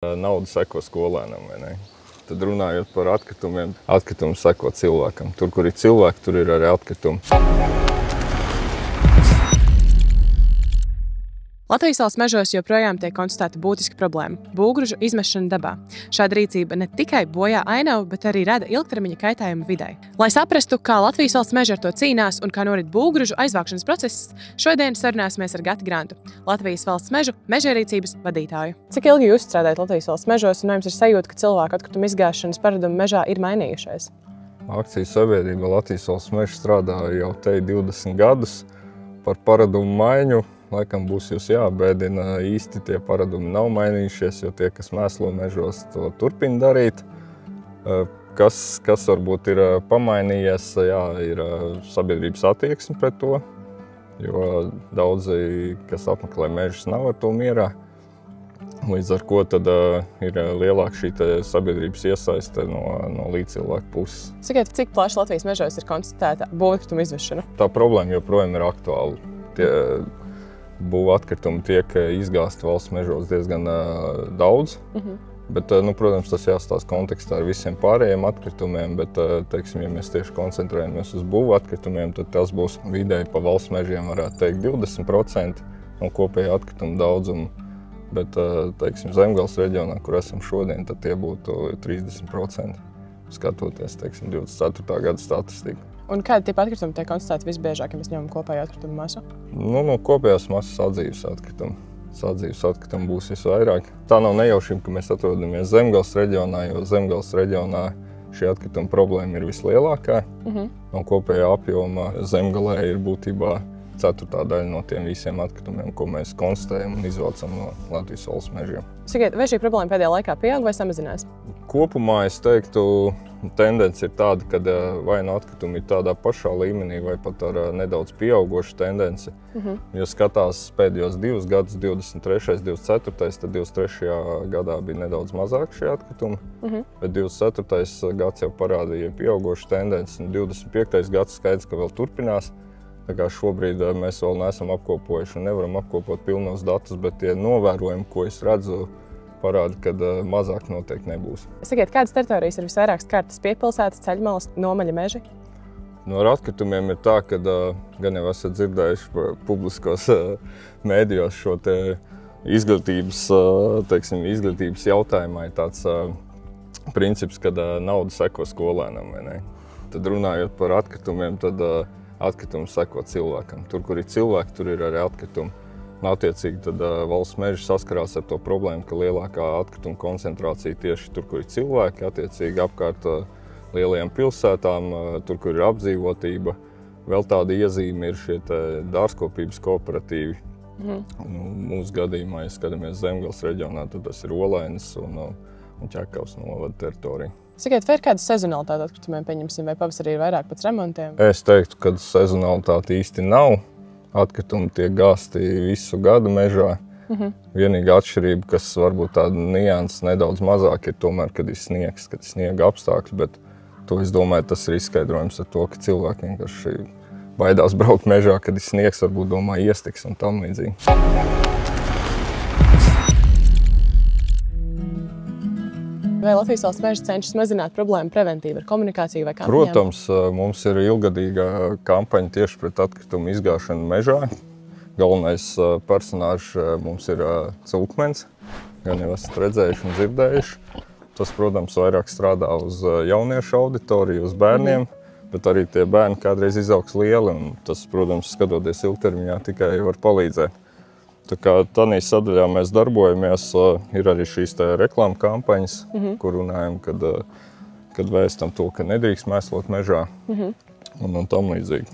Nauda seko skolēnam, vai ne? Tad runājot par atkritumiem, atkritumi seko cilvēkam. Tur, kur ir cilvēki, tur ir arī atkritumi. Latvijas valsts mežos joprojām tiek konstatēta būtiska problēma – būvgraužu izmešana dabā. Šāda rīcība ne tikai bojā ainavu, bet arī rada ilgtermiņa kaitējumu videi. Lai saprastu, kā Latvijas valsts meži ar to cīnās un kā norit būvgraužu aizvākšanas process, šodien sarunāsimies ar Gati Grantu, Latvijas valsts mežu mežierīcības vadītāju. Cik ilgi jūs strādājat Latvijas valsts mežos un jums ir sajūta, ka cilvēku atkritumu izgāšanas paradumi mežā ir mainījušies? Akcijas sabiedrība Latvijas valsts meži strādāja jau te 20 gadus par paradumu maiņu. Laikam būs jūs jābēdina, īsti tie paradumi nav mainījušies, jo tie, kas mēslo mežos, to turpina darīt. Kas varbūt ir pamainījies, ir sabiedrības attieksme pret to, jo daudzi, kas apmeklē mežus, nav ar to mierā. Līdz ar ko tad ir lielāka šī sabiedrības iesaiste no līdzcilvēku puses. Sakiet, cik plaši Latvijas mežos ir konstatēta būvatkritumu izvešana? Tā problēma joprojām ir aktuāla. Būvu atkritumi tiek izgāsti valsts mežos diezgan daudz, bet, protams, tas jāstāsta kontekstā ar visiem pārējiem atkritumiem, bet, teiksim, ja mēs tieši koncentrējamies uz būvu atkritumiem, tad tas būs vidēji pa valsts mežiem, varētu teikt, 20% no kopēja atkrituma daudzuma, bet, teiksim, Zemgales reģionā, kur esam šodien, tad tie būtu 30%, skatoties, teiksim, 24. gada statistiku. Un kādi tipi atkritumi tiek konstatēti visbiežāk, ja mēs ņemam kopēju atkritumu masu? No kopējās masas sadzīves atkritumi. Sadzīves atkritumi būs visvairāk. Tā nav nejaušība, ka mēs atrodamies Zemgales reģionā, jo Zemgales reģionā šī atkrituma problēma ir vislielākā. No kopējā apjoma Zemgalē ir būtībā 1/4 daļa no tiem visiem atkritumiem, ko mēs konstatējam un izvelcam no Latvijas valsts mežiem. Sakiet, vai šī problēma pēdējā laikā pieaug vai samazinās? Kopumā es teiktu, tendence ir tāda, ka vai no atkritumi ir tādā pašā līmenī, vai pat ar nedaudz pieaugošu tendenci. Ja skatās pēdējos 2 gadus, 23., 24., tad 23. gadā bija nedaudz mazāk šie atkritumi, bet 24. gads jau parādīja pieaugošu tendenci, un 25. gads skaidrs, ka vēl turpinās. Tā kā šobrīd mēs vēl neesam apkopojuši un nevaram apkopot pilnos datus, bet tie novērojumi, ko es redzu, parāda, ka mazāk noteikti nebūs. Sakiet, kādas teritorijas ir visvairāk skartas? Piepilsētas, ceļmalas, nomaļa meži? No atkritumiem ir tā, ka gan jau esat dzirdējuši publiskos mēdījos šo te izglītības jautājumā ir tāds princips, ka nauda seko skolēnam, vai ne? Tad runājot par atkritumiem, tad atkritumi seko cilvēkam. Tur, kur ir cilvēki, tur ir arī atkritumi. Attiecīgi tad valsts meži saskarās ar to problēmu, ka lielākā atkrituma koncentrācija tieši tur, kur ir cilvēki, attiecīgi apkārt lielajām pilsētām, tur, kur ir apdzīvotība. Vēl tāda iezīme ir šie dārzkopības kooperatīvi. Mūsu gadījumā, ja skatāmies Zemgales reģionā, tad tas ir Olainas un Ķekavas novada teritorija. Sakiet, vai ir kāda sezonalitāte atkritumiem, pieņemsim, vai pavasarī ir vairāk pēc remontiem? Es teiktu, ka sezonalitāte īsti nav. Atkritumi tiek gāsti visu gadu mežā. Vienīgā atšķirība, kas varbūt tāda nianses nedaudz mazāk, ir tomēr, kad ir sniegs, kad ir sniega apstākļi, bet to, es domāju, tas ir izskaidrojums ar to, ka cilvēki vienkārši baidās braukt mežā, kad ir sniegs, varbūt domā iestiks un tam līdzīgi. Vai Latvijas valsts meži cenšas mazināt problēmu preventīvi ar komunikāciju vai kampaņām? Protams, mums ir ilgadīga kampaņa tieši pret atkritumu izgāšanu mežā. Galvenais personāžs mums ir cūkmens, gan jau esat redzējuši un dzirdējuši. Tas, protams, vairāk strādā uz jauniešu auditoriju, uz bērniem, bet arī tie bērni kādreiz izaugs lieli, un tas, protams, skatoties ilgtermiņā, tikai var palīdzēt. Tā kā tādā sadaļā mēs darbojamies, ir arī šīs reklāma kampaņas, kur runājam, kad vēstam to, ka nedrīkst mēslot mežā un tam līdzīgi.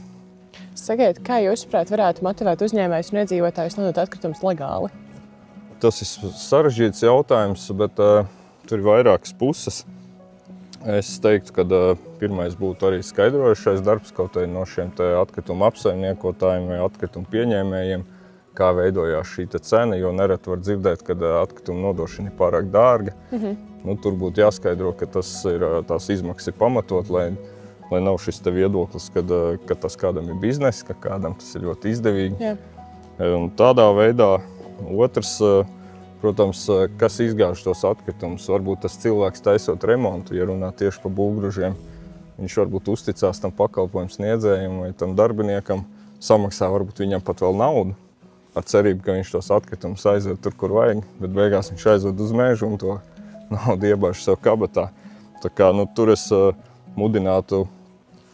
Sakiet, kā jūsuprāt varētu motivēt uzņēmējus un iedzīvotājus nodot atkritumus legāli? Tas ir sarežģīts jautājums, bet tur ir vairākas puses. Es teiktu, ka pirmais būtu arī skaidrojušais darbs kaut no šiem atkritumu apsaimniekotājiem vai atkritumu pieņēmējiem, kā veidojās šī cena, jo nereti var dzirdēt, ka atkrituma nodošana ir pārāk dārga. Tur būtu jāskaidro, ka tās izmaksas ir pamatot, lai nav šis viedoklis, ka tas kādam ir bizness, ka kādam tas ir ļoti izdevīgi. Un tādā veidā otrs Protams, kas izgāž tos atkritumus, varbūt tas cilvēks taisot remontu, ja runā tieši par būvgružiem. Viņš varbūt uzticās tam pakalpojumu sniedzējiem vai tam darbiniekam, samaksā varbūt viņam pat vēl naudu, ar cerību, ka viņš tos atkritumus aizved tur, kur vajag, bet beigās viņš aizved uz mežu un to naudu iebāž sev kabatā. Tā kā, tur es mudinātu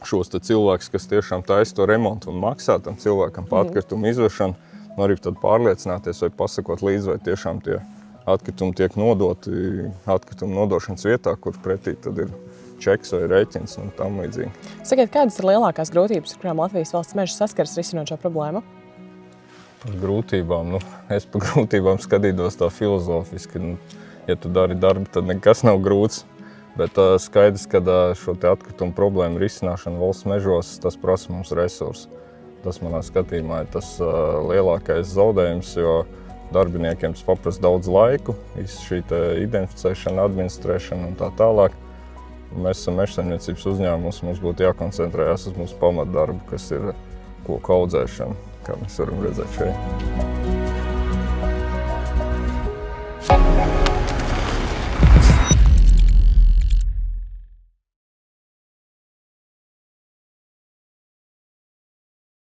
šos cilvēkus, kas tiešām taisa to remontu un maksā tam cilvēkam par atkritumu izvešanu, arī tad pārliecināties vai pasakot līdzi, vai tiešām tie atkritumi tiek nodoti atkritumu nodošanas vietā, kur pretī tad ir čeks vai rēķins un tam līdzīgi. Sakiet, kādas ir lielākās grūtības, ar kurām Latvijas valsts meži saskaras risinot šo problēmu? Par grūtībām, es par grūtībām skatītos tā filozofiski. Ja tu dari darbu, tad nekas nav grūts. Bet skaidrs, ka šo te atkritumu problēmu risināšanu valsts mežos, tas prasa mums resursus. Tas manā skatījumā ir tas lielākais zaudējums, jo darbiniekiem tas paprasa daudz laiku, visu šī identificēšana, administrēšana un tā tālāk. Mēs esam mežsaimniecības uzņēmums, mums būtu jākoncentrējas uz mūsu pamatdarbu, kas ir koku audzēšana, kā mēs varam redzēt šeit.